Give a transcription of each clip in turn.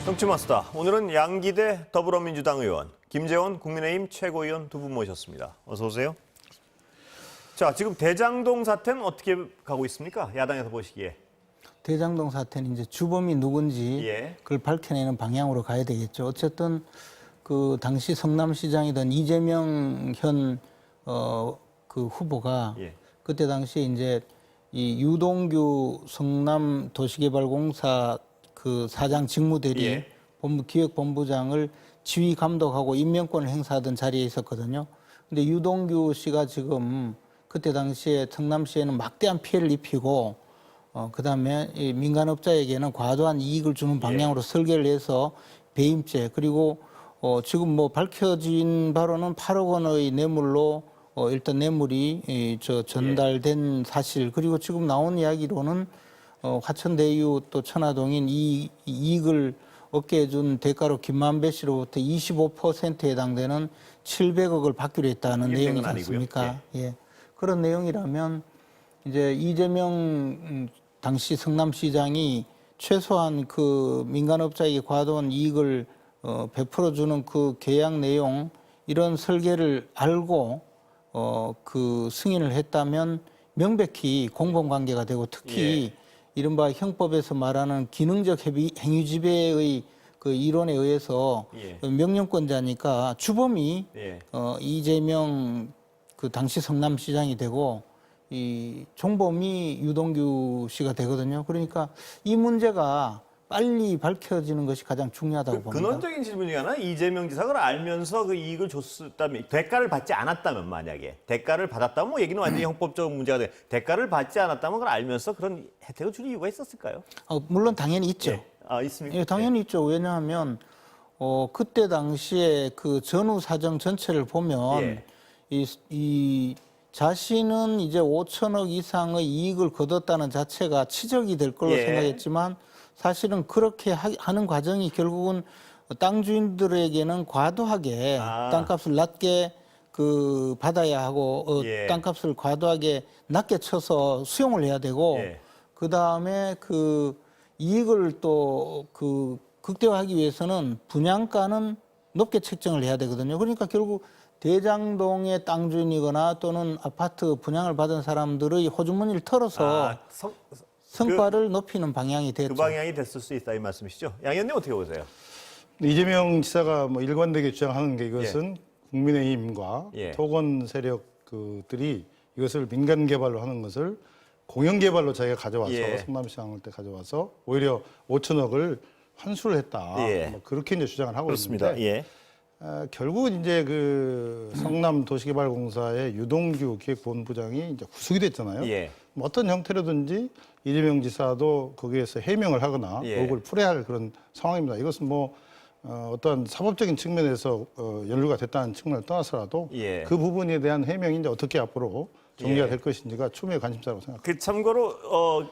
정치마스터, 오늘은 양기대 더불어민주당 의원, 김재원 국민의힘 최고위원 두 분 모셨습니다. 어서 오세요. 자, 지금 대장동 사태는 어떻게 가고 있습니까? 야당에서 보시기에. 대장동 사태는 이제 주범이 누군지 그걸 밝혀내는 방향으로 가야 되겠죠. 어쨌든 그 당시 성남시장이던 이재명 현 그 후보가 그때 당시에 이제 이 유동규 성남도시개발공사 그 사장 직무대리 기획본부장을 지휘 감독하고 임명권을 행사하던 자리에 있었거든요. 근데 유동규 씨가 지금 그때 당시에 성남시에는 막대한 피해를 입히고 그다음에 이 민간업자에게는 과도한 이익을 주는 방향으로 설계를 해서 배임죄 그리고 지금 뭐 밝혀진 바로는 8억 원의 뇌물로 일단 뇌물이 전달된 사실 그리고 지금 나온 이야기로는 화천대유 또 천화동인 이 이익을 얻게 해준 대가로 김만배 씨로부터 25%에 해당되는 700억을 받기로 했다는 내용이지 않습니까? 예. 그런 내용이라면 이제 이재명 당시 성남시장이 최소한 그 민간업자에게 과도한 이익을 베풀어주는 그 계약 내용 이런 설계를 알고 그 승인을 했다면 명백히 공범관계가 되고 특히 이른바 형법에서 말하는 기능적 행위지배의 그 이론에 의해서 명령권자니까 주범이 이재명 그 당시 성남시장이 되고 이 종범이 유동규 씨가 되거든요. 그러니까 이 문제가 빨리 밝혀지는 것이 가장 중요하다고 봅니다. 근원적인 질문이 하나, 이재명 지사가 그걸 알면서 그 이익을 줬다면, 대가를 받지 않았다면 만약에 대가를 받았다면 뭐 얘기는 완전히 형법적 문제가 돼. 대가를 받지 않았다면 그걸 알면서 그런 혜택을 줄 이유가 있었을까요? 물론 당연히 있죠. 있습니까? 예, 당연히 있죠. 왜냐하면 그때 당시에 그 전후 사정 전체를 보면 이 자신은 이제 5천억 이상의 이익을 거뒀다는 자체가 치적이 될 걸로 생각했지만 사실은 그렇게 하는 과정이 결국은 땅 주인들에게는 과도하게 땅값을 낮게 그 받아야 하고 땅값을 과도하게 낮게 쳐서 수용을 해야 되고 그 다음에 그 이익을 또 그 극대화하기 위해서는 분양가는 높게 책정을 해야 되거든요. 그러니까 결국 대장동의 땅 주인이거나 또는 아파트 분양을 받은 사람들의 호주머니를 털어서 성과를 높이는 방향이 됐죠. 그 방향이 됐을 수 있다 이 말씀이시죠? 양 의원님 어떻게 보세요? 이재명 지사가 뭐 일관되게 주장하는 게 이것은 국민의힘과 토건 세력들이 이것을 민간 개발로 하는 것을 공영 개발로 자기가 가져와서 성남시장 때 가져와서 오히려 5천억을 환수를 했다. 뭐 그렇게 이제 주장을 하고 있습니다. 결국은 이제 그 성남도시개발공사의 유동규 기획본부장이 이제 구속이 됐잖아요. 뭐 어떤 형태로든지 이재명 지사도 거기에서 해명을 하거나 의혹을 풀어야 할 그런 상황입니다. 이것은 뭐 어떤 사법적인 측면에서 연루가 됐다는 측면을 떠나서라도 그 부분에 대한 해명이 이제 어떻게 앞으로 전개가 될 것인지가 추미애 관심사라고 생각합니다. 참고로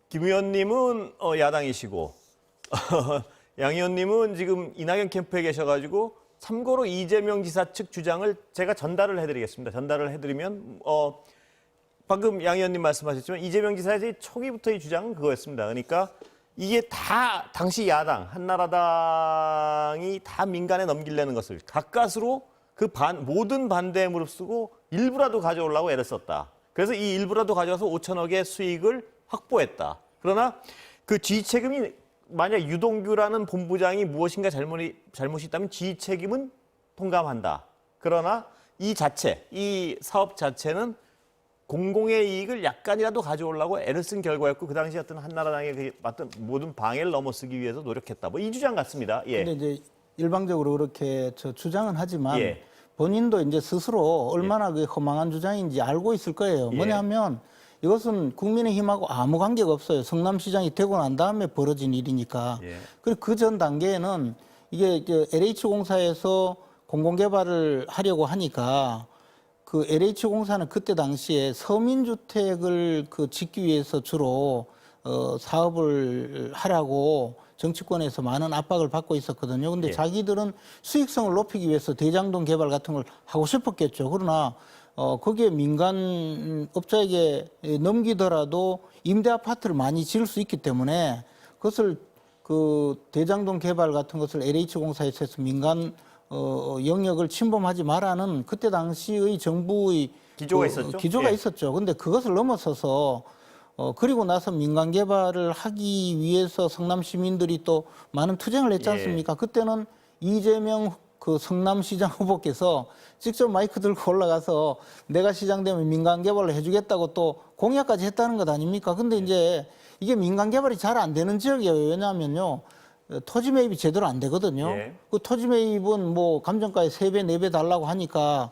김 의원님은 야당이시고 양 의원님은 지금 이낙연 캠프에 계셔가지고 참고로 이재명 지사 측 주장을 제가 전달을 해드리겠습니다. 전달을 해드리면 방금 양 의원님 말씀하셨지만 이재명 지사의 초기부터의 주장은 그거였습니다. 그러니까 이게 다 당시 야당 한나라당이 다 민간에 넘기려는 것을 가까스로 그 모든 반대에 무릅쓰고 일부라도 가져오려고 애를 썼다. 그래서 이 일부라도 가져와서 5천억의 수익을 확보했다. 그러나 그 지휘책임이 만약 유동규라는 본부장이 무엇인가 잘못이 있다면 지휘책임은 통감한다. 그러나 이 사업 자체는 공공의 이익을 약간이라도 가져오려고 애를 쓴 결과였고 그 당시 어떤 한나라당의 어떤 모든 방해를 넘어서기 위해서 노력했다. 뭐 이 주장 같습니다. 근데 이제 일방적으로 그렇게 주장은 하지만 본인도 이제 스스로 얼마나 그 허망한 주장인지 알고 있을 거예요. 뭐냐면 이것은 국민의힘하고 아무 관계가 없어요. 성남시장이 되고 난 다음에 벌어진 일이니까. 그리고 그 전 단계에는 이게 LH공사에서 공공개발을 하려고 하니까 그 LH공사는 그때 당시에 서민주택을 그 짓기 위해서 주로 사업을 하라고 정치권에서 많은 압박을 받고 있었거든요. 근데 자기들은 수익성을 높이기 위해서 대장동 개발 같은 걸 하고 싶었겠죠. 그러나 거기에 민간 업자에게 넘기더라도 임대 아파트를 많이 지을 수 있기 때문에 그것을 그 대장동 개발 같은 것을 LH공사에서 해서 민간 영역을 침범하지 말라는 그때 당시의 정부의 기조가 있었죠? 기조가 예. 있었죠. 근데 그것을 넘어서서 그리고 나서 민간 개발을 하기 위해서 성남 시민들이 또 많은 투쟁을 했지 않습니까? 그때는 이재명 그 성남시장 후보께서 직접 마이크 들고 올라가서 내가 시장 되면 민간 개발을 해주겠다고 또 공약까지 했다는 것 아닙니까? 근데 이제 이게 민간 개발이 잘 안 되는 지역이에요. 왜냐하면요. 토지 매입이 제대로 안 되거든요. 예. 그 토지 매입은 뭐 감정가에 3배, 4배 달라고 하니까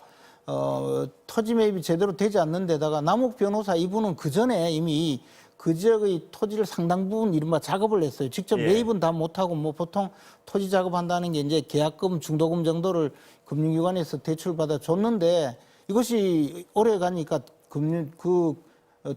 토지 매입이 제대로 되지 않는 데다가 남욱 변호사 이분은 그 전에 이미 그 지역의 토지를 상당 부분 이른바 작업을 했어요. 직접 예. 매입은 다 못하고 뭐 보통 토지 작업한다는 게 이제 계약금, 중도금 정도를 금융기관에서 대출받아 줬는데 이것이 오래 가니까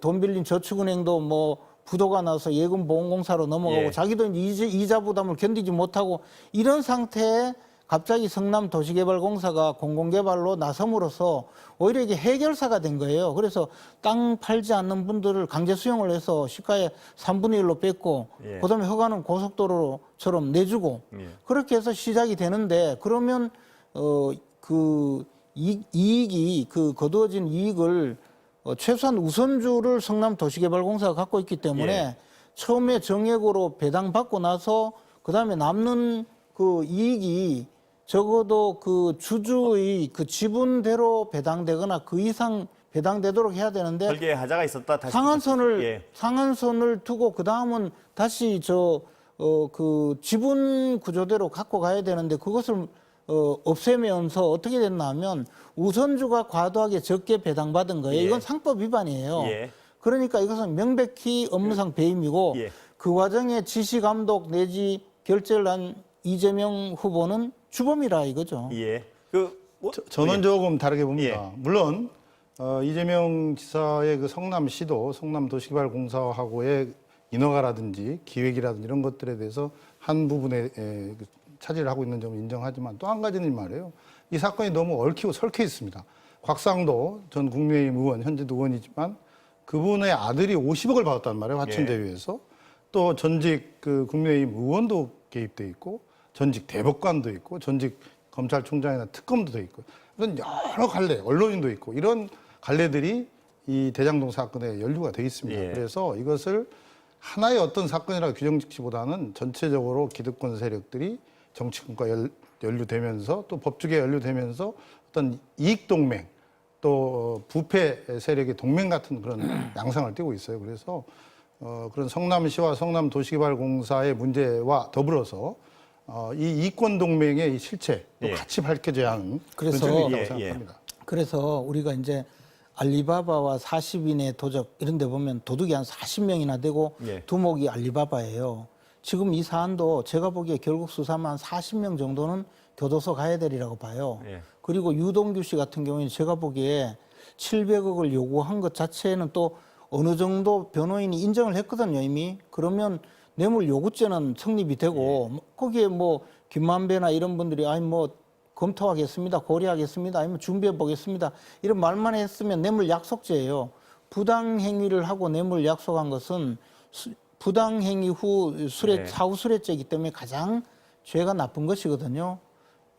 돈 빌린 저축은행도 뭐 부도가 나서 예금보험공사로 넘어가고 예. 자기도 이제 이자 부담을 견디지 못하고 이런 상태에 갑자기 성남도시개발공사가 공공개발로 나섬으로써 오히려 이게 해결사가 된 거예요. 그래서 땅 팔지 않는 분들을 강제 수용을 해서 시가의 3분의 1로 뺐고 예. 그다음에 허가는 고속도로처럼 내주고 예. 그렇게 해서 시작이 되는데 그러면 그 이익이 그 거두어진 이익을 최소한 우선주를 성남도시개발공사가 갖고 있기 때문에 예. 처음에 정액으로 배당받고 나서 그다음에 남는 그 이익이 적어도 그 주주의 그 지분대로 배당되거나 그 이상 배당되도록 해야 되는데 설계에 하자가 있었다. 다시 상한선을 두고 그 다음은 다시 그 지분 구조대로 갖고 가야 되는데 그것을 없애면서 어떻게 됐나 하면 우선주가 과도하게 적게 배당받은 거예요. 예. 이건 상법 위반이에요. 예. 그러니까 이것은 명백히 업무상 배임이고 예. 그 과정에 지시감독 내지 결재를 한 이재명 후보는 주범이라 이거죠. 예. 저는 조금 다르게 봅니다. 예. 물론 이재명 지사의 그 성남시도 성남도시개발공사하고의 인허가라든지 기획이라든지 이런 것들에 대해서 한 부분에 차지를 하고 있는 점을 인정하지만 또 한 가지는 말이에요. 이 사건이 너무 얽히고 설켜 있습니다. 곽상도 전 국민의힘 의원, 현재도 의원이지만 그분의 아들이 50억을 받았단 말이에요. 화천대유에서. 또 전직 그 국민의힘 의원도 개입돼 있고 전직 대법관도 있고 전직 검찰총장이나 특검도 돼 있고 이런 여러 갈래, 언론인도 있고 이런 갈래들이 이 대장동 사건에 연루가 돼 있습니다. 예. 그래서 이것을 하나의 어떤 사건이라고 규정짓기보다는 전체적으로 기득권 세력들이 정치권과 연루되면서 또 법조계에 연루되면서 어떤 이익동맹 또 부패 세력의 동맹 같은 그런 양상을 띠고 있어요. 그래서 그런 성남시와 성남도시개발공사의 문제와 더불어서 이 이권 동맹의 이 실체도 예. 같이 밝혀져야 하는 그래서 그런 점이 있다고 예, 생각합니다. 그래서 우리가 이제 알리바바와 40인의 도적 이런 데 보면 도둑이 한 40명이나 되고 예. 두목이 알리바바예요. 지금 이 사안도 제가 보기에 결국 수사만 한 40명 정도는 교도소 가야 되리라고 봐요. 예. 그리고 유동규 씨 같은 경우에는 제가 보기에 700억을 요구한 것 자체는 또 어느 정도 변호인이 인정을 했거든요, 이미. 그러면 뇌물 요구죄는 성립이 되고 거기에 뭐 김만배나 이런 분들이 아니 뭐 검토하겠습니다, 고려하겠습니다, 아니면 준비해 보겠습니다 이런 말만 했으면 뇌물 약속죄예요. 부당 행위를 하고 뇌물 약속한 것은 부당 행위 후 사후 수뢰죄이기 때문에 가장 죄가 나쁜 것이거든요.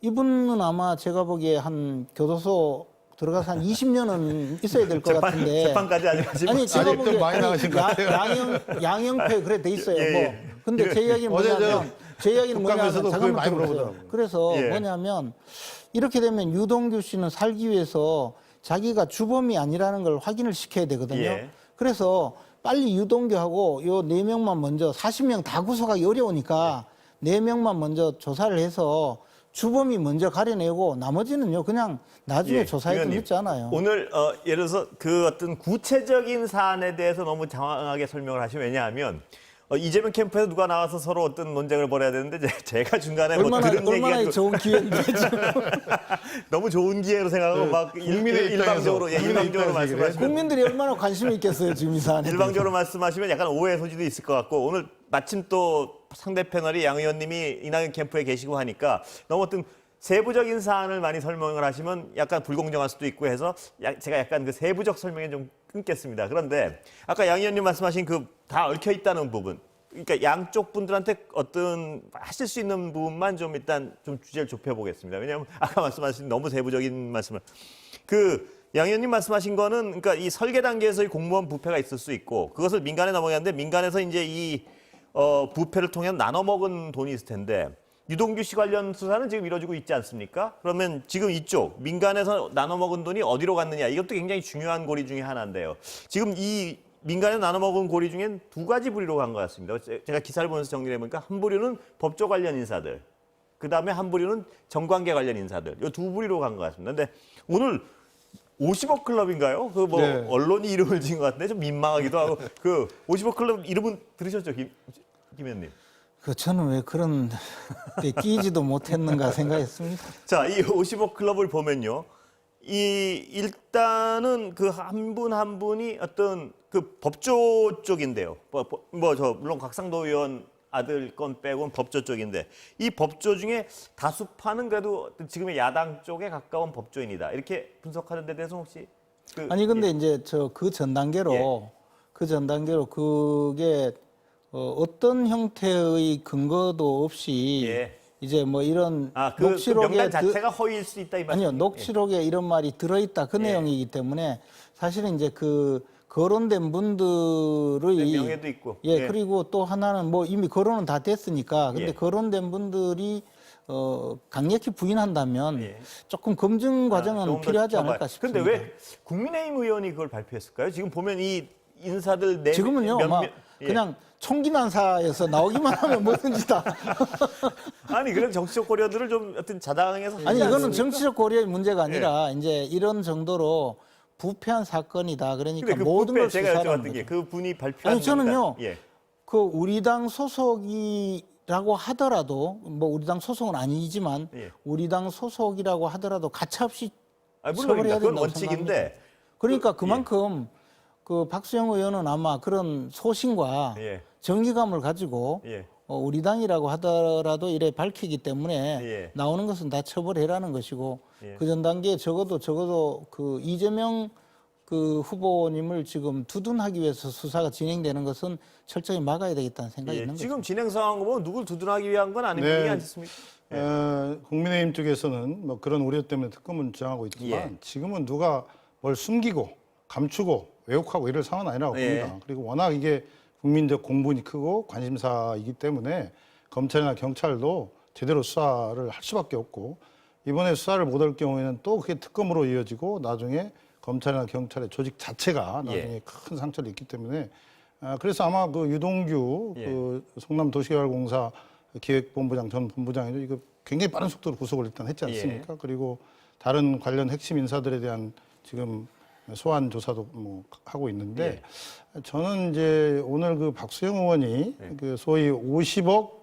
이분은 아마 제가 보기에 한 교도소 들어가서 한 20년은 있어야 될 것 같은데. 재판까지 아직 하지 아니 제가 아직도 보기에 많이 나가신 것 같아요. 양형패 그래 돼 있어요. 예, 뭐. 예. 근데 제 이야기는 어제 뭐냐면 제 이야기는 국감에서도 뭐냐면 그걸 잠깐만 많이 들어보세요. 물어보더라고요. 그래서 예. 뭐냐면 이렇게 되면 유동규 씨는 살기 위해서 자기가 주범이 아니라는 걸 확인을 시켜야 되거든요. 예. 그래서 빨리 유동규하고 요 4명만 먼저 40명 다 구속하기 어려우니까 4명만 먼저 조사를 해서 주범이 먼저 가려내고 나머지는요 그냥 나중에 조사해도 위원님, 늦지 않아요. 오늘 예를 들어서 그 어떤 구체적인 사안에 대해서 너무 장황하게 설명을 하시면 왜냐하면 이재명 캠프에서 누가 나와서 서로 어떤 논쟁을 벌여야 되는데 제가 중간에 뭐 들은 얼마나 얘기가 좋은 기회인데 지금. 너무 좋은 기회로 생각하고 막 국민의 일방적으로 입장에서, 일방적으로 국민의 입장에서 말씀하시면 국민들이 얼마나 관심이 있겠어요 지금 이 사안에. 일방적으로 말씀하시면 약간 오해 소지도 있을 것 같고 오늘 마침 또 상대 패널이 양 의원님이 이낙연 캠프에 계시고 하니까 너무 어떤 세부적인 사안을 많이 설명을 하시면 약간 불공정할 수도 있고 해서 제가 약간 그 세부적 설명에 좀 끊겠습니다. 그런데 아까 양 의원님 말씀하신 그 다 얽혀 있다는 부분 그러니까 양쪽 분들한테 어떤 하실 수 있는 부분만 좀 일단 좀 주제를 좁혀보겠습니다. 왜냐하면 아까 말씀하신 너무 세부적인 말씀을 양 의원님 말씀하신 거는 그러니까 이 설계 단계에서의 공무원 부패가 있을 수 있고 그것을 민간에 넘어갔는데 민간에서 이제 이 부패를 통해 나눠 먹은 돈이 있을 텐데 유동규 씨 관련 수사는 지금 이루어지고 있지 않습니까? 그러면 지금 이쪽 민간에서 나눠 먹은 돈이 어디로 갔느냐 이것도 굉장히 중요한 고리 중에 하나인데요. 지금 이 민간에 나눠 먹은 고리 중엔 두 가지 부류로 간 것 같습니다. 제가 기사를 보면서 정리해 보니까 한 부류는 법조 관련 인사들, 그 다음에 한 부류는 정관계 관련 인사들, 이 두 부류로 간 것 같습니다. 근데 오늘 50억 클럽인가요? 그 뭐 네. 언론이 이름을 지은 것 같은데 좀 민망하기도 하고 그 50억 클럽 이름은 들으셨죠, 김 의원님? 그 저는 왜 그런 데 끼지도 못했는가 생각했습니다. 자, 이 50억 클럽을 보면요. 이 일단은 그 한 분 한 분이 어떤 그 법조 쪽인데요. 물론 곽상도 의원 아들 건 빼고는 법조 쪽인데 이 법조 중에 다수파는 그래도 지금의 야당 쪽에 가까운 법조인이다. 이렇게 분석하는 데 대해서 혹시 아니 근데 예. 이제 그 전 단계로 그게 어떤 형태의 근거도 없이 예. 이제 뭐 이런 그 명단 자체가 허위일 수 있다 이 말씀. 아니요 녹취록에 이런 말이 들어있다 그 예. 내용이기 때문에 사실은 이제 그 거론된 분들의 명예도 있고. 예, 그리고 또 하나는 뭐 이미 거론은 다 됐으니까 근데 예. 거론된 분들이 강력히 부인한다면 예. 조금 검증 과정은 조금 더 필요하지 좁아요. 않을까 싶습니다. 근데 왜 국민의힘 의원이 그걸 발표했을까요? 지금 보면 이 인사들 네 지금은요, 예. 그냥 총기 난사에서 나오기만 하면 뭐든지 다. 아니 그런 정치적 고려들을 좀 어떤 자당해서 아니 하지 이거는 않습니까? 정치적 고려의 문제가 아니라 이제 이런 정도로 부패한 사건이다. 그러니까 근데 그 모든 부패 걸 제가 수사하는 여쭤봤던 거죠. 게 그 분이 발표한 아니 저는요. 명단, 예. 그 우리 당 소속이라고 하더라도 뭐 우리 당 소속은 아니지만 예. 우리 당 소속이라고 하더라도 가차없이 물론입니다. 처벌해야 그건 된다고 생각합니다. 원칙인데. 그러니까 예. 그만큼 그 박수영 의원은 아마 그런 소신과 예. 정의감을 가지고 예. 우리 당이라고 하더라도 이래 밝히기 때문에 예. 나오는 것은 다 처벌해라는 것이고 예. 그 전 단계에 적어도 그 이재명 그 후보님을 지금 두둔하기 위해서 수사가 진행되는 것은 철저히 막아야 되겠다는 생각이 예. 있는 지금 거죠. 진행 상황 보면 누굴 두둔하기 위한 건 아닌 네. 분이 않습니까? 국민의힘 쪽에서는 뭐 그런 우려 때문에 특검을 주장하고 있지만 예. 지금은 누가 뭘 숨기고 감추고 왜곡하고 이럴 상황은 아니라고 예. 봅니다. 그리고 워낙 이게 국민적 공분이 크고 관심사이기 때문에 검찰이나 경찰도 제대로 수사를 할 수밖에 없고 이번에 수사를 못할 경우에는 또 그게 특검으로 이어지고 나중에 검찰이나 경찰의 조직 자체가 나중에 예. 큰 상처를 입기 때문에 그래서 아마 그 유동규 예. 그 성남도시개발공사 기획본부장 전 본부장이 이거 굉장히 빠른 속도로 구속을 일단 했지 않습니까? 예. 그리고 다른 관련 핵심 인사들에 대한 지금 소환 조사도 뭐 하고 있는데 저는 이제 오늘 그 박수영 의원이 그 소위 50억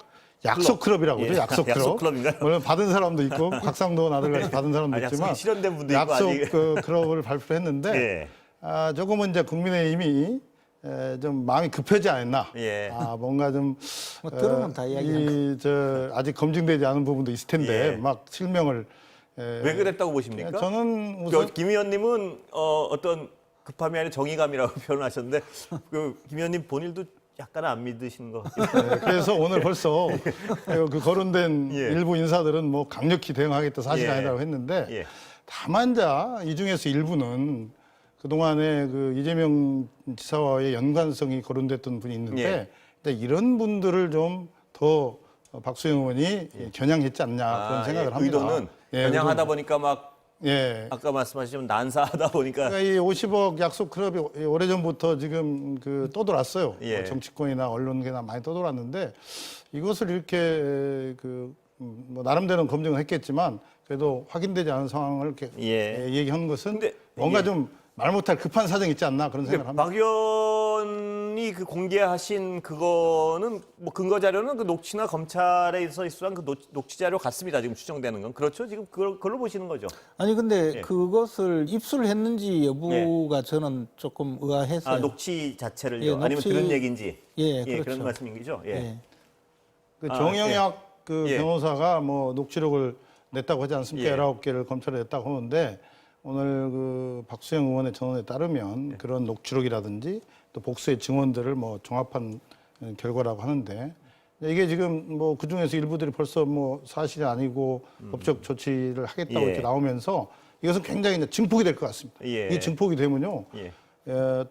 약속 클럽이라고 그러죠. 예. 약속 클럽. 약속 클럽인가요? 물론 받은 사람도 있고 곽상도 아들같이 받은 사람도 약속이 있지만 실현된 분도 있고 약속 아직. 그 클럽을 발표했는데 예. 조금은 이제 국민의힘이 좀 마음이 급하지 않았나. 예. 뭔가 좀 뭐 들으면 다 이야기하는 아직 검증되지 않은 부분도 있을 텐데 예. 막 실명을 왜 그랬다고 보십니까? 저는 우선 김 의원님은 어떤 급함이 아니라 정의감이라고 표현하셨는데 김 의원님 본인도 약간 안 믿으시는 것 같아요. 네, 그래서 오늘 벌써 그 거론된 예. 일부 인사들은 뭐 강력히 대응하겠다 사실 예. 아니라고 했는데 예. 다만 이 중에서 일부는 그동안에 그 이재명 지사와의 연관성이 거론됐던 분이 있는데 예. 근데 이런 분들을 좀 더 박수영 의원이 겨냥했지 않냐 그런 생각을 합니다. 의도는 예, 겨냥하다 보니까 막 예. 아까 말씀하신 난사하다 보니까 그러니까 이 50억 약속 클럽이 오래전부터 지금 그 떠돌았어요. 예. 뭐 정치권이나 언론계나 많이 떠돌았는데 이것을 이렇게 뭐 나름대로 검증을 했겠지만 그래도 확인되지 않은 상황을 이렇게 얘기한 것은 근데 뭔가 예. 좀 말 못할 급한 사정이 있지 않나 그런 생각을 합니다. 박 의원이 그 공개하신 그거는 뭐 근거 자료는 그 녹취나 검찰에서 입수한 그 녹취 자료 같습니다. 지금 추정되는 건 그렇죠. 지금 그걸로 보시는 거죠. 아니 근데 예. 그것을 입수했는지 여부가 저는 조금 의아해서요. 녹취 자체를요. 예, 아니면 녹취- 들은 얘기인지. 예, 그런 그렇죠. 말씀이죠. 예. 예. 그 정영학 그 예. 변호사가 뭐 녹취록을 냈다고 하지 않습니까? 예. 19개를 검찰에 냈다고 하는데 오늘 그 박수영 의원의 전언에 따르면 그런 녹취록이라든지 또 복수의 증언들을 뭐 종합한 결과라고 하는데 이게 지금 뭐 그중에서 일부들이 벌써 뭐 사실이 아니고 법적 조치를 하겠다고 예. 이렇게 나오면서 이것은 굉장히 이제 증폭이 될 것 같습니다. 예. 이 증폭이 되면요. 예.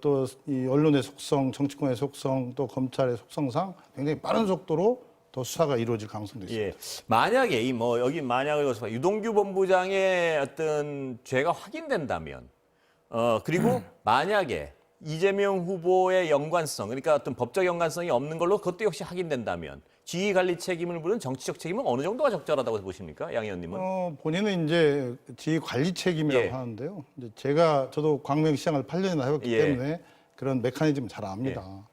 또 이 언론의 속성, 정치권의 속성, 또 검찰의 속성상 굉장히 빠른 속도로 더 수사가 이루어질 가능성도 있습니다. 예. 만약에 이 뭐 여기 만약을 거쳐 유동규 본부장의 어떤 죄가 확인된다면, 그리고 만약에 이재명 후보의 연관성, 그러니까 어떤 법적 연관성이 없는 걸로 그것도 역시 확인된다면 지휘 관리 책임을 물은 정치적 책임은 어느 정도가 적절하다고 보십니까, 양 의원님은? 본인은 이제 지휘 관리 책임이라고 예. 하는데요. 이제 저도 광명시장을 8년이나 해봤기 예. 때문에 그런 메커니즘 잘 압니다.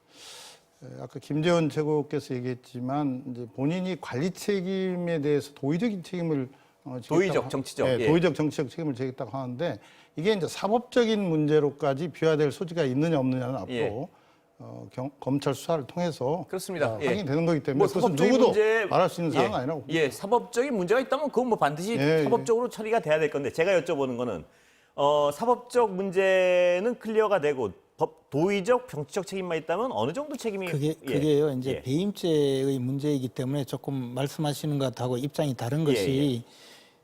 아까 김재원 최고께서 얘기했지만 이제 본인이 관리 책임에 대해서 도의적인 책임을 도의적, 정치적. 네, 예. 도의적 정치적 책임을 지겠다고 하는데 이게 이제 사법적인 문제로까지 비화될 소지가 있느냐 없느냐는 앞으로 예. 검찰 수사를 통해서 그렇습니다. 예. 확인되는 거기 때문에 뭐 그것은 사법적인 누구도 문제- 말할 수 있는 사안은 아니라고. 예, 사법적인 문제가 있다면 그건 뭐 반드시 예, 사법적으로 처리가 돼야 될 건데 제가 여쭤보는 거는 사법적 문제는 클리어가 되고 도의적, 정치적 책임만 있다면 어느 정도 책임이 그게요. 이제 예. 배임죄의 문제이기 때문에 조금 말씀하시는 것하고 입장이 다른 것이 예.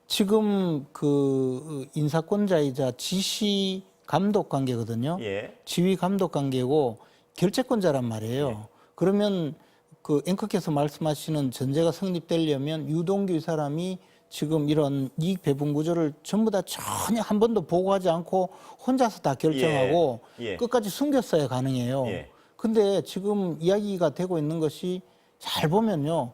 지금 그 인사권자이자 지시 감독 관계거든요. 예. 지휘 감독 관계고 결재권자란 말이에요. 예. 그러면 그 앵커께서 말씀하시는 전제가 성립되려면 유동규 이 사람이 지금 이런 이익 배분 구조를 전부 다 전혀 한 번도 보고하지 않고 혼자서 다 결정하고 예. 예. 끝까지 숨겼어야 가능해요. 예. 근데 지금 이야기가 되고 있는 것이 잘 보면요.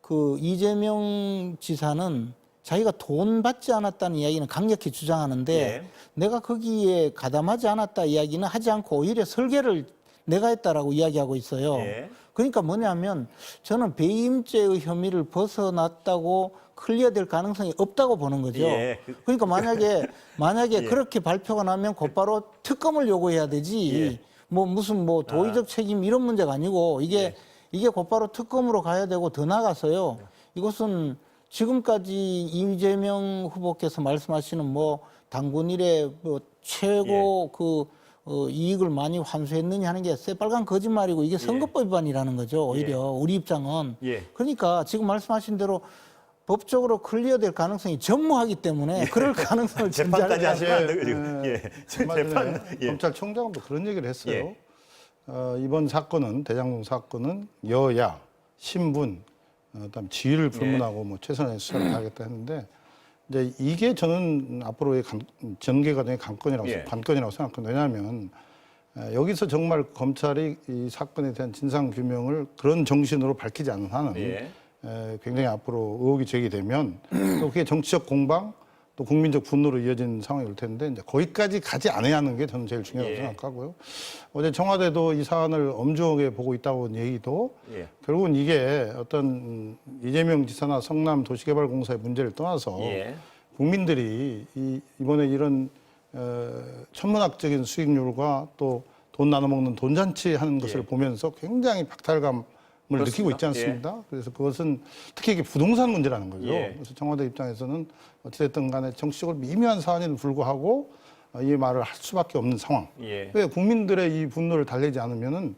그 이재명 지사는 자기가 돈 받지 않았다는 이야기는 강력히 주장하는데 예. 내가 거기에 가담하지 않았다 이야기는 하지 않고 오히려 설계를 내가 했다라고 이야기하고 있어요. 예. 그러니까 뭐냐면 저는 배임죄의 혐의를 벗어났다고 클리어될 가능성이 없다고 보는 거죠. 예. 그러니까 만약에 예. 그렇게 발표가 나면 곧바로 특검을 요구해야 되지. 예. 뭐 무슨 뭐 도의적 책임 이런 문제가 아니고 예. 이게 곧바로 특검으로 가야 되고 더 나가서요. 이것은 지금까지 이재명 후보께서 말씀하시는 뭐 당군 이래 뭐 최고 이익을 많이 환수했느냐 하는 게 새빨간 거짓말이고 이게 선거법 위반이라는 거죠. 오히려 우리 입장은. 예. 그러니까 지금 말씀하신 대로 법적으로 클리어될 가능성이 전무하기 때문에 그럴 가능성을 재판까지 전제하고 하시면 안 되고 예. 얼마 전에 재판 예. 검찰총장도 그런 얘기를 했어요. 예. 이번 사건은 대장동 사건은 여야, 신분, 그다음 지위를 불문하고 뭐 최선의 수사를 하겠다 했는데 이제 이게 저는 앞으로의 전개 과정의 관건이라고 생각합니다. 왜냐하면 여기서 정말 검찰이 이 사건에 대한 진상 규명을 그런 정신으로 밝히지 않는 한은 예. 굉장히 앞으로 의혹이 제기되면 또 그게 정치적 공방 또 국민적 분노로 이어진 상황이 올 텐데 이제 거기까지 가지 않아야 하는 게 저는 제일 중요하다고 생각하고요. 어제 청와대도 이 사안을 엄중하게 보고 있다고 얘기도 결국은 이게 어떤 이재명 지사나 성남 도시개발공사의 문제를 떠나서 국민들이 이번에 이런 천문학적인 수익률과 또 돈 나눠 먹는 돈잔치 하는 것을 보면서 굉장히 박탈감을 느끼고 있지 않습니다. 그래서 그것은 특히 이게 부동산 문제라는 거죠. 그래서 청와대 입장에서는 어찌됐든 간에 정치적으로 미묘한 사안에도 불구하고 이 말을 할 수밖에 없는 상황. 왜 국민들의 이 분노를 달래지 않으면은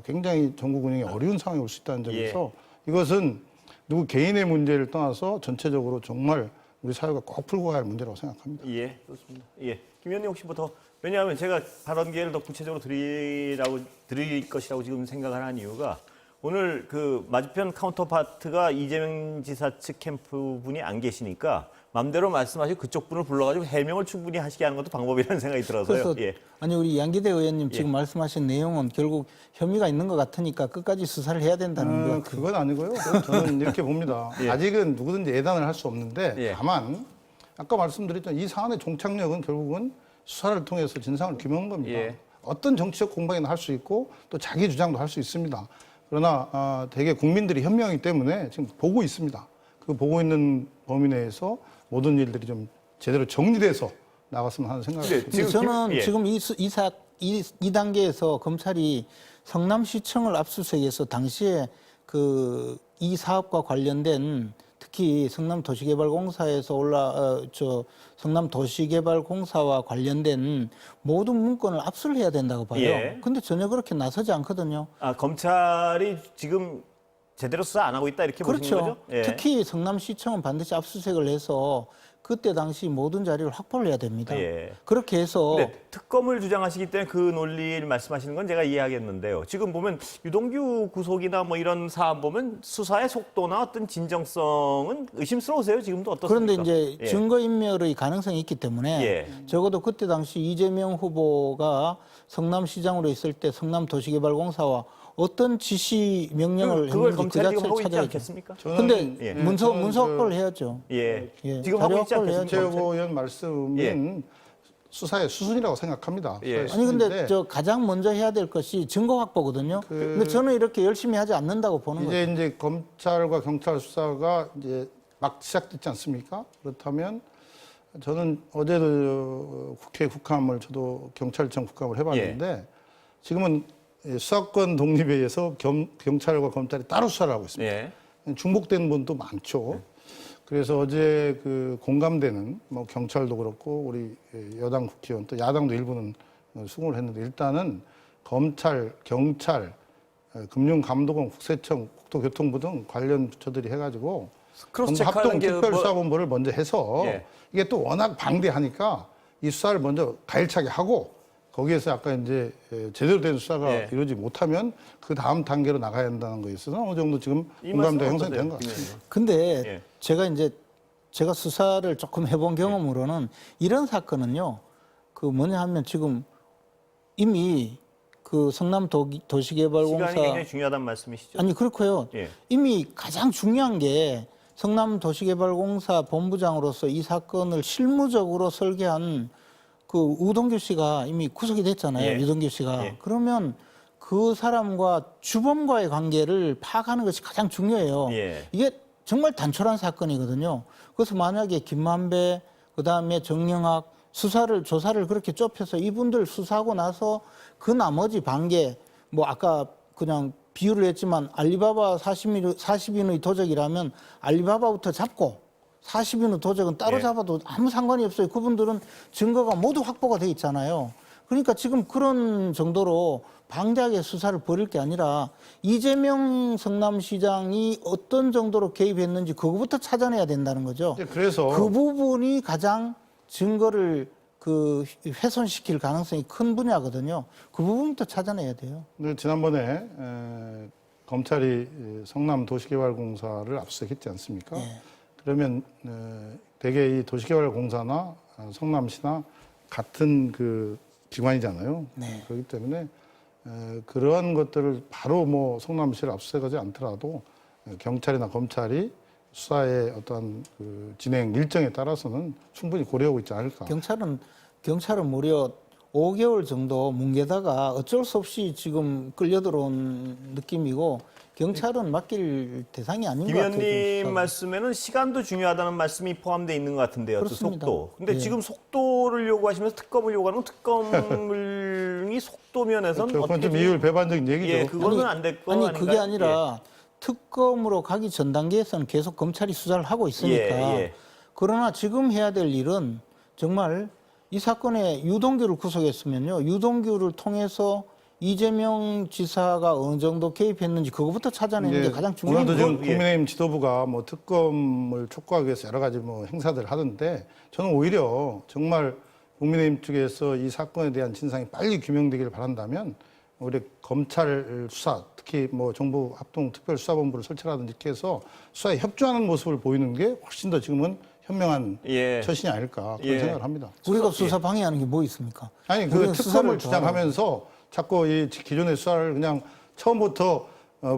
굉장히 전국 운영이 어려운 상황이 올 수 있다는 점에서 이것은 누구 개인의 문제를 떠나서 전체적으로 정말 우리 사회가 꼭 풀고 가야 할 문제라고 생각합니다. 예, 그렇습니다. 예, 김 의원님 혹시 뭐 더 왜냐하면 제가 발언 기회를 더 구체적으로 드릴 것이라고 지금 생각을 하는 이유가 오늘 그 맞은편 카운터파트가 이재명 지사 측 캠프 분이 안 계시니까 마음대로 말씀하시고 그쪽 분을 불러가지고 해명을 충분히 하시게 하는 것도 방법이라는 생각이 들어서요. 그래서 아니 우리 양기대 의원님 지금 말씀하신 내용은 결국 혐의가 있는 것 같으니까 끝까지 수사를 해야 된다는 것 같아요. 그건 아니고요. 저는 이렇게 봅니다. 아직은 누구든지 예단을 할 수 없는데 다만 아까 말씀드렸던 이 사안의 종착역은 결국은 수사를 통해서 진상을 규명한 겁니다. 어떤 정치적 공방이나 할 수 있고 또 자기 주장도 할 수 있습니다. 그러나 대개 국민들이 현명하기 때문에 지금 보고 있습니다. 그 보고 있는 범위 내에서 모든 일들이 좀 제대로 정리돼서 나갔으면 하는 생각이 듭니다. 저는 지금 이 단계에서 검찰이 성남시청을 압수수색해서 당시에 이 사업과 관련된 특히 성남도시개발공사에서 성남도시개발공사와 관련된 모든 문건을 압수를 해야 된다고 봐요. 예. 근데 전혀 그렇게 나서지 않거든요. 아, 검찰이 지금 제대로 수사 안 하고 있다 이렇게 보시는 그렇죠. 거죠? 예. 특히 성남시청은 반드시 압수수색을 해서 그때 당시 모든 자료를 확보를 해야 됩니다. 예. 그렇게 해서 근데 특검을 주장하시기 때문에 그 논리를 말씀하시는 건 제가 이해하겠는데요. 지금 보면 유동규 구속이나 뭐 이런 사안 보면 수사의 속도나 어떤 진정성은 의심스러우세요? 지금도 어떻습니까? 그런데 이제 예. 증거인멸의 가능성이 있기 때문에 예. 적어도 그때 당시 이재명 후보가 성남시장으로 있을 때 성남도시개발공사와 어떤 지시 명령을 그걸 했는지 그 검찰이 지금 자체를 하고 있지 찾아야죠. 않겠습니까? 근데 예. 문서 확보를 해야죠. 예. 예. 지금 자료 하고 있지 확보를 않겠습니까? 최영호 의원 말씀은 수사의 수순이라고 생각합니다. 예. 수사의 아니 근데 수순인데 저 가장 먼저 해야 될 것이 증거 확보거든요. 근데 저는 이렇게 열심히 하지 않는다고 보는 거예요. 이제 검찰과 경찰 수사가 이제 막 시작됐지 않습니까? 그렇다면 저는 어제도 국회 국감을 저도 경찰청 국감을 해봤는데 지금은 수사권 독립에 의해서 경찰과 검찰이 따로 수사를 하고 있습니다. 예. 중복되는 분도 많죠. 그래서 어제 그 공감되는 뭐 경찰도 그렇고 우리 여당 국회의원 또 야당도 일부는 수긍을 했는데 일단은 검찰, 경찰, 금융감독원, 국세청, 국토교통부 등 관련 부처들이 해가지고 크로스 합동 체크하는 게 특별수사본부를 먼저 해서 예. 이게 또 워낙 방대하니까 이 수사를 먼저 가열차게 하고 거기에서 아까 이제 제대로 된 수사가 예. 이루어지지 못하면 그 다음 단계로 나가야 한다는 거에 있어서 어느 정도 지금 이 공감대가 말씀은 형성이 된 것 어떠세요? 같습니다. 근데 예. 제가 수사를 조금 해본 경험으로는 이런 사건은요, 그 뭐냐 하면 지금 이미 그 성남 도시개발공사 시간이 굉장히 중요하다는 말씀이시죠? 아니 그렇고요. 예. 이미 가장 중요한 게 성남 도시개발공사 본부장으로서 이 사건을 실무적으로 설계한 그 우동규 씨가 이미 구속이 됐잖아요. 예. 유동규 씨가. 예. 그러면 그 사람과 주범과의 관계를 파악하는 것이 가장 중요해요. 예. 이게 정말 단촐한 사건이거든요. 그래서 만약에 김만배, 그다음에 정영학 조사를 그렇게 좁혀서 이분들 수사하고 나서 그 나머지 반개, 뭐 아까 그냥 비유를 했지만 알리바바 40인의 도적이라면 알리바바부터 잡고 40인의 도적은 따로 예. 잡아도 아무 상관이 없어요. 그분들은 증거가 모두 확보가 돼 있잖아요. 그러니까 지금 그런 정도로 방대하게 수사를 벌일 게 아니라 이재명 성남시장이 어떤 정도로 개입했는지 그거부터 찾아내야 된다는 거죠. 그래서 그 부분이 가장 증거를 그 훼손시킬 가능성이 큰 분야거든요. 그 부분부터 찾아내야 돼요. 지난번에 검찰이 성남도시개발공사를 압수수색했지 않습니까? 네. 그러면 대개 이 도시개발공사나 성남시나 같은 그 기관이잖아요. 네. 그렇기 때문에 그러한 것들을 바로 뭐 성남시를 압수수색하지 않더라도 경찰이나 검찰이 수사의 어떤 그 진행 일정에 따라서는 충분히 고려하고 있지 않을까. 경찰은 무려 5개월 정도 뭉개다가 어쩔 수 없이 지금 끌려 들어온 느낌이고 경찰은 맡길 대상이 아닌 것 김 같아요. 의원님 말씀에는 시간도 중요하다는 말씀이 포함되어 있는 것 같은데요. 또 그렇습니다. 속도. 근데 예. 지금 속도를 요구하시면서 특검을 요구하는 건 특검이 속도 면에서는 그건 어떻게 좀 이율 배반적인 얘기죠. 예, 그거는 안 될 거 아니 아닌가요? 그게 아니라 특검으로 가기 전 단계에서는 계속 검찰이 수사를 하고 있으니까. 예. 그러나 지금 해야 될 일은 정말 이 사건에 유동규를 구속했으면요. 유동규를 통해서 이재명 지사가 어느 정도 개입했는지 그거부터 찾아내는 게 가장 중요한 오늘도 지금 거예요. 국민의힘 지도부가 뭐 특검을 촉구하기 위해서 여러 가지 뭐 행사들을 하던데 저는 오히려 정말 국민의힘 쪽에서 이 사건에 대한 진상이 빨리 규명되기를 바란다면 우리 검찰 수사, 특히 뭐 정부 합동특별수사본부를 설치라든지 이렇게 해서 수사에 협조하는 모습을 보이는 게 훨씬 더 지금은 현명한 예. 처신이 아닐까 그런 예. 생각을 합니다. 우리가 수사 방해하는 게 뭐 있습니까? 아니 그 우리는 특검을 수사를 주장하면서 자꾸 이 기존의 수사를 그냥 처음부터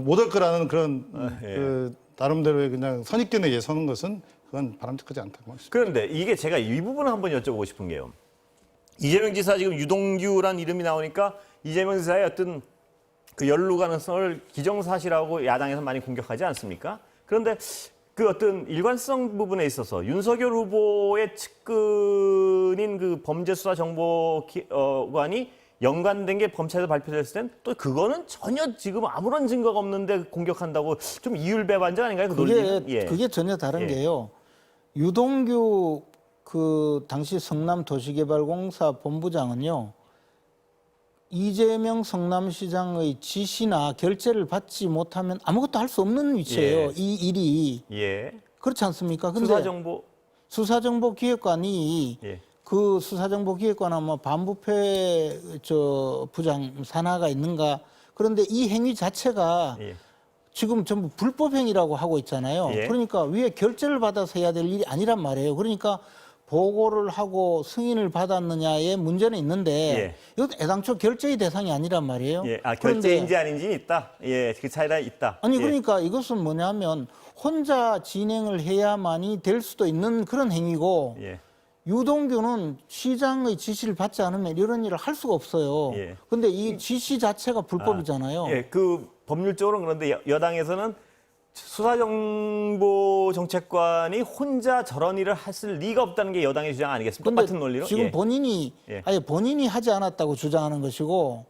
못할 거라는 그런 그 나름대로의 그냥 선입견에 서는 것은 그건 바람직하지 않다고 말씀드립니다. 그런데 이게 제가 이 부분을 한번 여쭤보고 싶은 게요. 이재명 지사 지금 유동규란 이름이 나오니까 이재명 지사의 어떤 그 연루 가능성을 기정사실하고 야당에서 많이 공격하지 않습니까? 그런데 그 어떤 일관성 부분에 있어서 윤석열 후보의 측근인 그 범죄수사정보관이 연관된 게 검찰에서 발표됐을 땐 또 그거는 전혀 지금 아무런 증거가 없는데 공격한다고 좀 이율배반적 아닌가요? 그 논리는? 예. 그게 전혀 다른 예. 게요. 유동규 그 당시 성남도시개발공사 본부장은요. 이재명 성남시장의 지시나 결재를 받지 못하면 아무것도 할 수 없는 위치예요. 예. 이 일이. 예. 그렇지 않습니까? 근데 수사정보. 수사정보기획관이 예. 그 수사정보기획관은 뭐 반부패 부장 산하가 있는가? 그런데 이 행위 자체가 예. 지금 전부 불법 행위라고 하고 있잖아요. 예. 그러니까 위에 결재를 받아서 해야 될 일이 아니란 말이에요. 그러니까 보고를 하고 승인을 받았느냐에 문제는 있는데 예. 이것도 애당초 결재의 대상이 아니란 말이에요. 예. 아, 그런데 결재인지 아닌지는 있다. 예. 그 차이가 있다. 아니 예. 그러니까 이것은 뭐냐면 혼자 진행을 해야만이 될 수도 있는 그런 행위고 예. 유동규는 시장의 지시를 받지 않으면 이런 일을 할 수가 없어요. 예. 근데 이 지시 자체가 불법이잖아요. 예. 그 법률적으로는 그런데 여당에서는 수사정보정책관이 혼자 저런 일을 했을 리가 없다는 게 여당의 주장 아니겠습니까? 근데 똑같은 논리로. 지금 예. 본인이 예. 아예 본인이 하지 않았다고 주장하는 것이고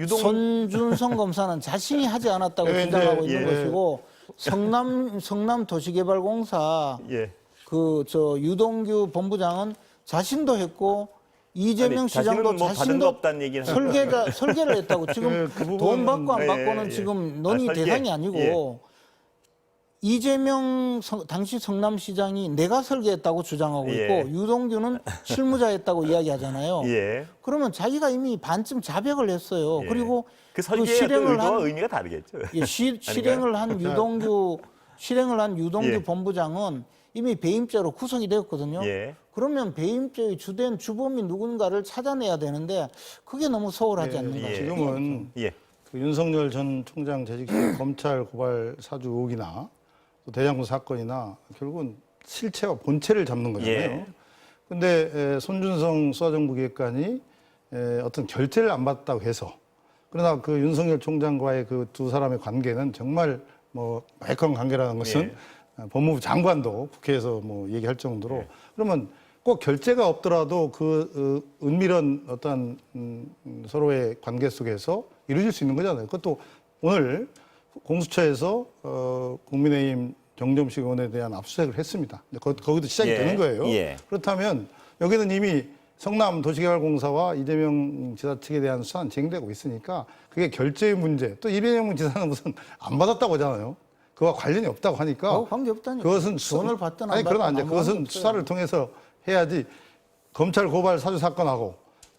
손준성 검사는 자신이 하지 않았다고 예, 주장하고 이제, 있는 예. 것이고 성남도시개발공사 예. 유동규 본부장은 자신도 했고 이재명 아니, 시장도 자신은 뭐 받은 거 자신도 없다는 얘기는 하는 설계를 했다고 지금 예, 그 돈 받고 안 예, 받고는 예. 지금 논의 설계. 대상이 아니고 예. 이재명 당시 성남시장이 내가 설계했다고 주장하고 예. 있고 유동규는 실무자였다고 이야기하잖아요. 예. 그러면 자기가 이미 반쯤 자백을 했어요. 예. 그리고 그 설계의 어떤 의도와 의미가 다르겠죠. 예, 실행을 한 유동규 예. 본부장은 이미 배임죄로 구속이 되었거든요. 예. 그러면 배임죄의 주된 주범이 누군가를 찾아내야 되는데 그게 너무 소홀하지 않는가. 예. 지금은 예. 그 윤석열 전 총장 재직 시 검찰 고발 사주 의혹이나 또 대장동 사건이나 결국은 실체와 본체를 잡는 거잖아요. 예. 근데 손준성 수사정보기획관이 어떤 결재를 안 받았다고 해서 그러나 그 윤석열 총장과의 그 두 사람의 관계는 정말 뭐 매끈한 관계라는 것은 법무부 장관도 국회에서 뭐 얘기할 정도로 그러면 꼭 결재가 없더라도 그 은밀한 어떤 서로의 관계 속에서 이루어질 수 있는 거잖아요. 그것도 오늘 공수처에서 국민의힘 정점식 의원에 대한 압수수색을 했습니다. 거기도 시작이 예. 되는 거예요. 예. 그렇다면 여기는 이미 성남도시개발공사와 이재명 지사 측에 대한 수사는 진행되고 있으니까 그게 결재의 문제. 또 이재명 지사는 무슨 안 받았다고 하잖아요. 그와 관련이 없다고 하니까 관계 없다니까. 그것은 돈을 받든 안 아니 그건 안 받든 돼. 아무 그것은 관계 수사를 통해서 해야지. 검찰 고발 사주 사건하고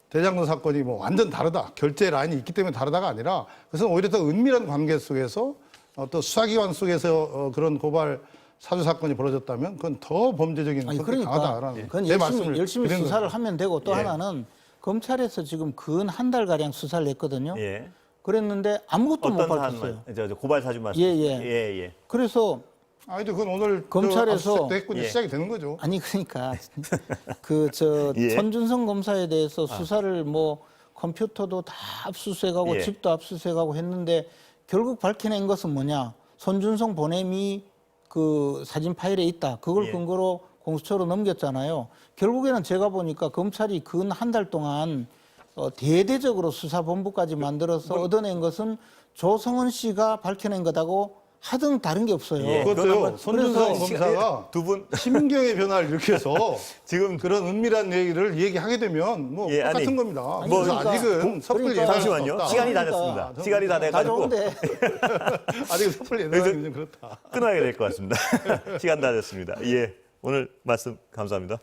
대장동 사건이 뭐 완전 다르다. 결재 라인이 있기 때문에 다르다가 아니라 그것은 오히려 더 은밀한 관계 속에서 또 수사기관 속에서 그런 고발 사주 사건이 벌어졌다면 그건 더 범죄적인 아니, 성격이 그러니까 강하다라는 그건 내 말씀을 열심히 드리는 수사를 거죠. 하면 되고 또 예. 하나는 검찰에서 지금 근 한 달 가량 수사를 했거든요. 예. 그랬는데 아무것도 못 어떤 밝혔어요. 사안만 저 고발 사주 말씀. 예, 예. 예, 예. 그래서 아니 그건 오늘 검찰에서 압수수색도 했고 이제 예. 시작이 되는 거죠. 아니 그러니까 예. 손준성 검사에 대해서 수사를 뭐 컴퓨터도 다 압수수색하고 예. 집도 압수수색하고 했는데 결국 밝혀낸 것은 뭐냐? 손준성 보냄이 그 사진 파일에 있다. 그걸 예. 근거로 공수처로 넘겼잖아요. 결국에는 제가 보니까 검찰이 근 한 달 동안 대대적으로 수사본부까지 만들어서 얻어낸 것은 조성은 씨가 밝혀낸 거다고 하등 다른 게 없어요. 예. 그것도요. 손준성 검사가 두 분 심경의 변화를 일으켜서 지금 그런 은밀한 얘기를 얘기하게 되면 뭐 예, 똑같은 아니, 겁니다. 뭐 그래서 아직은 섣불리 그러니까 예상할 수 잠시만요. 없다. 시간이 다 그러니까. 됐습니다. 시간이 다 돼가지고 가져온대. 아직 섣불리 예상하기는 좀 그렇다. 끊어야 될 것 같습니다. 시간 다 됐습니다. 예, 오늘 말씀 감사합니다.